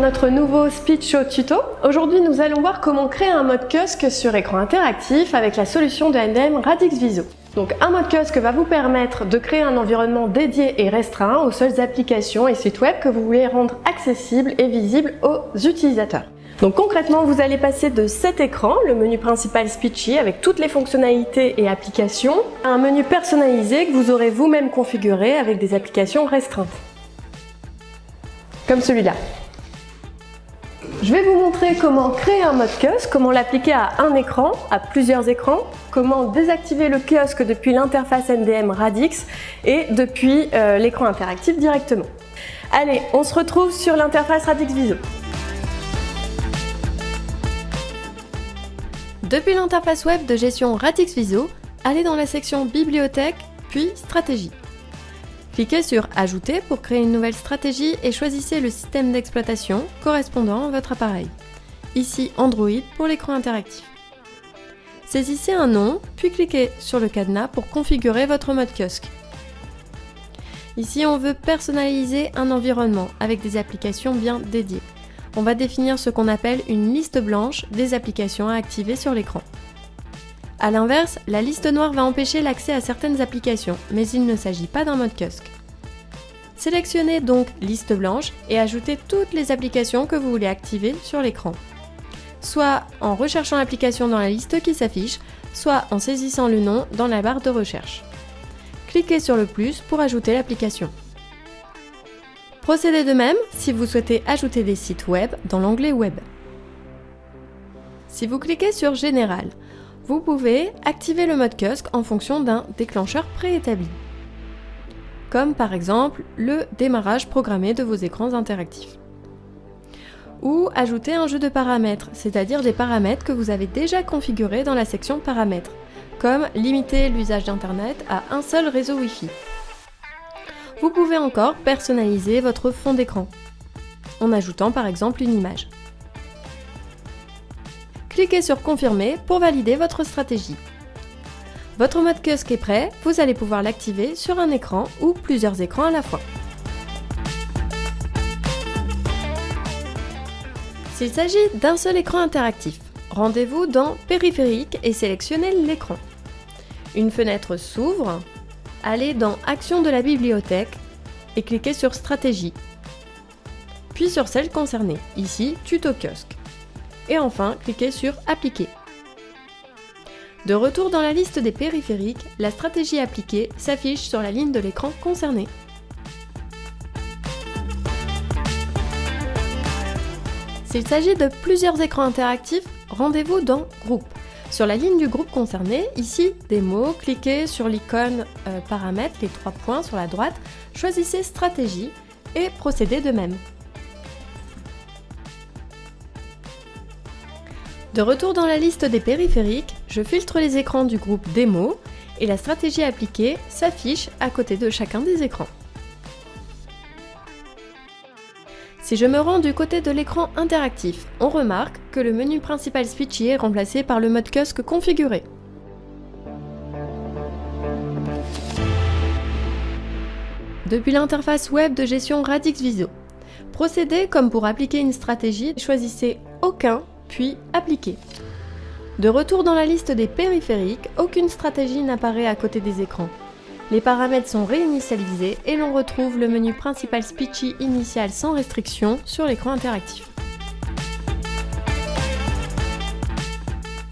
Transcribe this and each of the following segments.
notre nouveau Speed Show tuto. Aujourd'hui, nous allons voir comment créer un mode kiosque sur écran interactif avec la solution de MDM Radix Viso. Donc, un mode kiosque va vous permettre de créer un environnement dédié et restreint aux seules applications et sites web que vous voulez rendre accessibles et visibles aux utilisateurs. Donc concrètement, vous allez passer de cet écran, le menu principal Speedchi avec toutes les fonctionnalités et applications, à un menu personnalisé que vous aurez vous-même configuré avec des applications restreintes. Comme celui-là. Je vais vous montrer comment créer un mode kiosque, comment l'appliquer à un écran, à plusieurs écrans, comment désactiver le kiosque depuis l'interface MDM Radix et depuis l'écran interactif directement. Allez, on se retrouve sur l'interface Radix Viso. Depuis l'interface web de gestion Radix Viso, allez dans la section Bibliothèque, puis Stratégie. Cliquez sur Ajouter pour créer une nouvelle stratégie et choisissez le système d'exploitation correspondant à votre appareil. Ici Android pour l'écran interactif. Saisissez un nom, puis cliquez sur le cadenas pour configurer votre mode kiosque. Ici, on veut personnaliser un environnement avec des applications bien dédiées. On va définir ce qu'on appelle une liste blanche des applications à activer sur l'écran. A l'inverse, la liste noire va empêcher l'accès à certaines applications, mais il ne s'agit pas d'un mode kiosque. Sélectionnez donc liste blanche et ajoutez toutes les applications que vous voulez activer sur l'écran. Soit en recherchant l'application dans la liste qui s'affiche, soit en saisissant le nom dans la barre de recherche. Cliquez sur le plus pour ajouter l'application. Procédez de même si vous souhaitez ajouter des sites web dans l'onglet Web. Si vous cliquez sur Général, vous pouvez activer le mode kiosque en fonction d'un déclencheur préétabli, comme par exemple le démarrage programmé de vos écrans interactifs. Ou ajouter un jeu de paramètres, c'est-à-dire des paramètres que vous avez déjà configurés dans la section Paramètres, comme limiter l'usage d'Internet à un seul réseau Wi-Fi. Vous pouvez encore personnaliser votre fond d'écran, en ajoutant par exemple une image. Cliquez sur Confirmer pour valider votre stratégie. Votre mode kiosque est prêt, vous allez pouvoir l'activer sur un écran ou plusieurs écrans à la fois. S'il s'agit d'un seul écran interactif, rendez-vous dans Périphérique et sélectionnez l'écran. Une fenêtre s'ouvre. Allez dans Action de la bibliothèque et cliquez sur Stratégie, puis sur celle concernée, ici Tuto kiosque. Et enfin, cliquez sur Appliquer. De retour dans la liste des périphériques, la stratégie appliquée s'affiche sur la ligne de l'écran concerné. S'il s'agit de plusieurs écrans interactifs, rendez-vous dans Groupe. Sur la ligne du groupe concerné, ici Démo, cliquez sur l'icône Paramètres, les 3 points sur la droite, choisissez Stratégie et procédez de même. De retour dans la liste des périphériques, je filtre les écrans du groupe Démo et la stratégie appliquée s'affiche à côté de chacun des écrans. Si je me rends du côté de l'écran interactif, on remarque que le menu principal Speedchi est remplacé par le mode kiosque configuré. Depuis l'interface web de gestion Radix Viso, procédez comme pour appliquer une stratégie, choisissez Aucun, puis Appliquer. De retour dans la liste des périphériques, aucune stratégie n'apparaît à côté des écrans. Les paramètres sont réinitialisés et l'on retrouve le menu principal Speedchi initial sans restriction sur l'écran interactif.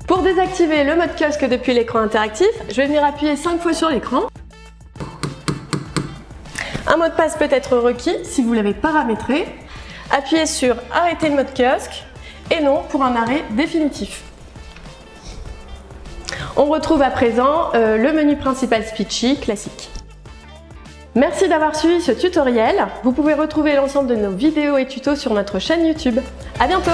Pour désactiver le mode kiosque depuis l'écran interactif, je vais venir appuyer 5 fois sur l'écran. Un mot de passe peut être requis si vous l'avez paramétré. Appuyez sur Arrêter le mode kiosque et non pour un arrêt définitif. On retrouve à présent le menu principal Speedchi classique. Merci d'avoir suivi ce tutoriel. Vous pouvez retrouver l'ensemble de nos vidéos et tutos sur notre chaîne YouTube. À bientôt!